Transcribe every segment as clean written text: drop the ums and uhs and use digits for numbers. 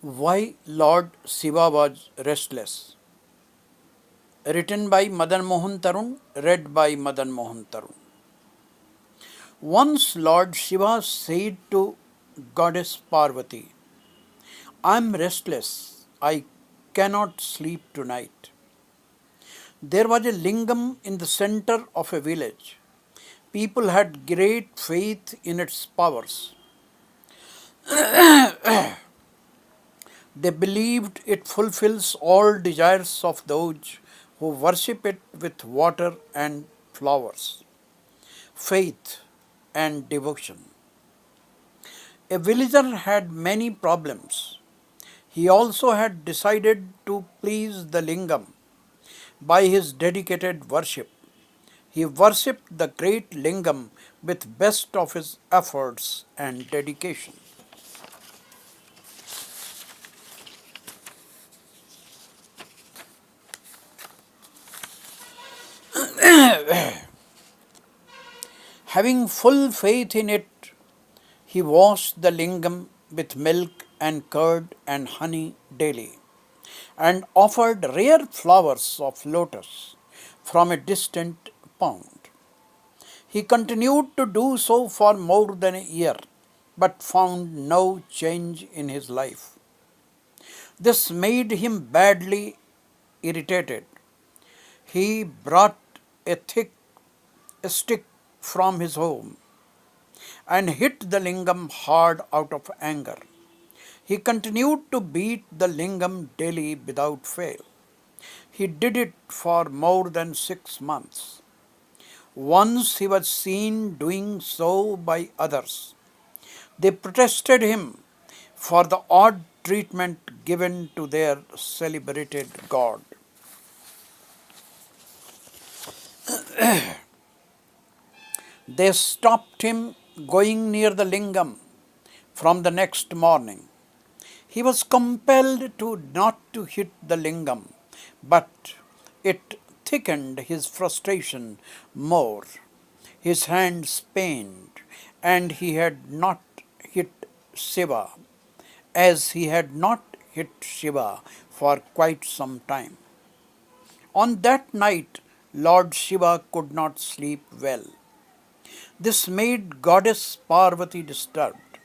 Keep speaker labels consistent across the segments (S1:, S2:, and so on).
S1: Why Lord Shiva was restless. Written by MadanMohan Tarun, read by MadanMohan Tarun. Once Lord Shiva said to Goddess Parvati, I am restless, I cannot sleep tonight. There was a lingam in the center of a village. People had great faith in its powers. They believed it fulfills all desires of those who worship it with water and flowers, faith and devotion. A villager had many problems. He also had decided to please the lingam by his dedicated worship. He worshipped the great lingam with best of his efforts and dedication. Having full faith in it, he washed the lingam with milk and curd and honey daily, and offered rare flowers of lotus from a distant pond. He continued to do so for more than a year, but found no change in his life. This made him badly irritated. He brought a thick stick from his home and hit the lingam hard out of anger. He continued to beat the lingam daily without fail. He did it for more than 6 months. Once he was seen doing so by others. They protested him for the odd treatment given to their celebrated god. They stopped him going near the lingam from the next morning. He was compelled to not to hit the lingam, but it thickened his frustration more. His hands pained, and he had not hit Shiva, as he had not hit Shiva for quite some time. On that night, Lord Shiva could not sleep well. This made Goddess Parvati disturbed.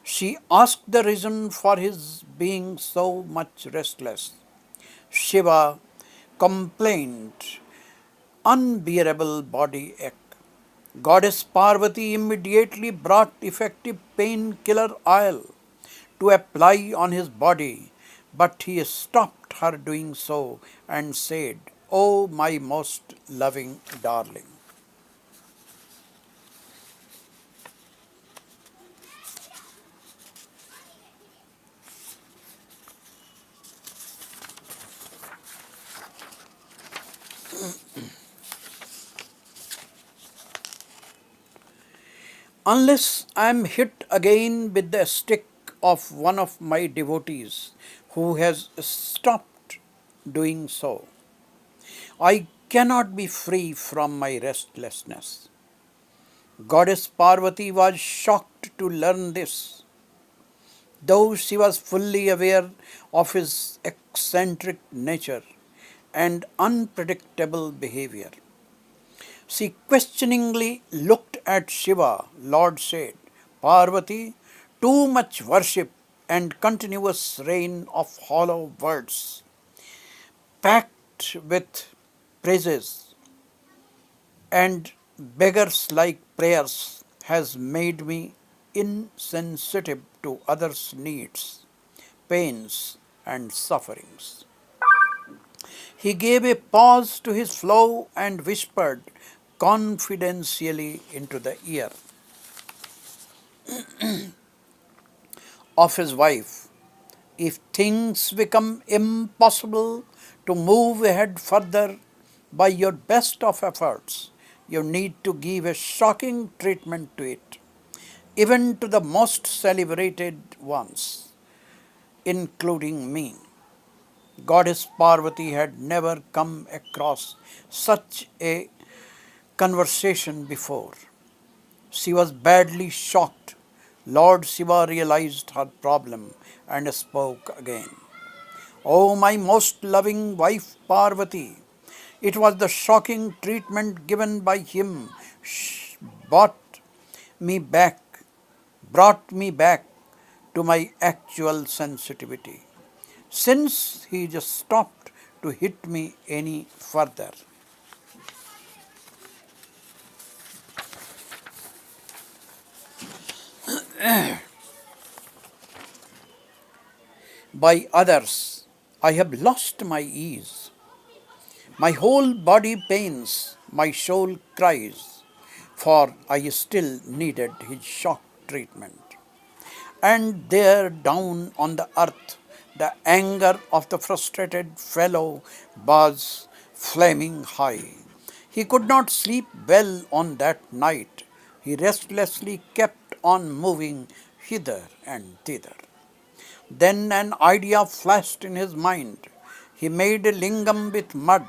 S1: She asked the reason for his being so much restless. Shiva complained, unbearable body ache. Goddess Parvati immediately brought effective painkiller oil to apply on his body, but he stopped her doing so and said, "Oh, my most loving darling." Unless I am hit again with the stick of one of my devotees who has stopped doing so, I cannot be free from my restlessness. Goddess Parvati was shocked to learn this, though she was fully aware of his eccentric nature and unpredictable behavior. She questioningly looked at Shiva. Lord said, Parvati, too much worship and continuous rain of hollow words, packed with praises and beggars like prayers, has made me insensitive to others' needs, pains, and sufferings. He gave a pause to his flow and whispered confidentially into the ear of his wife, if things become impossible to move ahead further by your best of efforts, you need to give a shocking treatment to it, even to the most celebrated ones, including me. Goddess Parvati had never come across such a conversation before. She was badly shocked Lord Shiva realized her problem and spoke again. O my most loving wife Parvati, it was the shocking treatment given by him brought me back, brought me back to my actual sensitivity. Since he just stopped to hit me any further. By others, I have lost my ease. My whole body pains, my soul cries, for I still needed his shock treatment. And there, down on the earth, the anger of the frustrated fellow was flaming high. He could not sleep well on that night. He restlessly kept on moving hither and thither. Then an idea flashed in his mind. He made a lingam with mud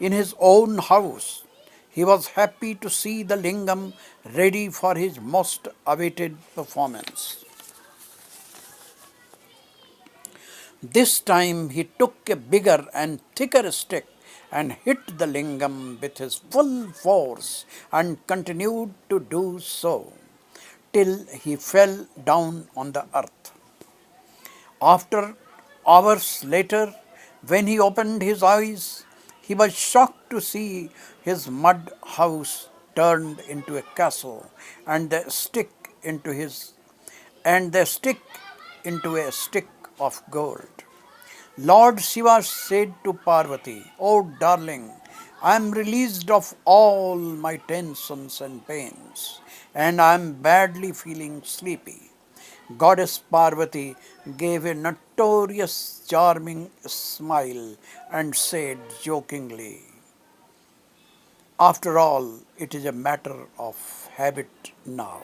S1: in his own house. He was happy to see the lingam ready for his most awaited performance. This time he took a bigger and thicker stick and hit the lingam with his full force and continued to do so till he fell down on the earth. After hours later, when he opened his eyes, he was shocked to see his mud house turned into a castle and the stick into a stick of gold. Lord Shiva said to Parvati, "O darling, I am released of all my tensions and pains, and I am badly feeling sleepy." Goddess Parvati gave a notorious charming smile and said jokingly, "After all, it is a matter of habit now."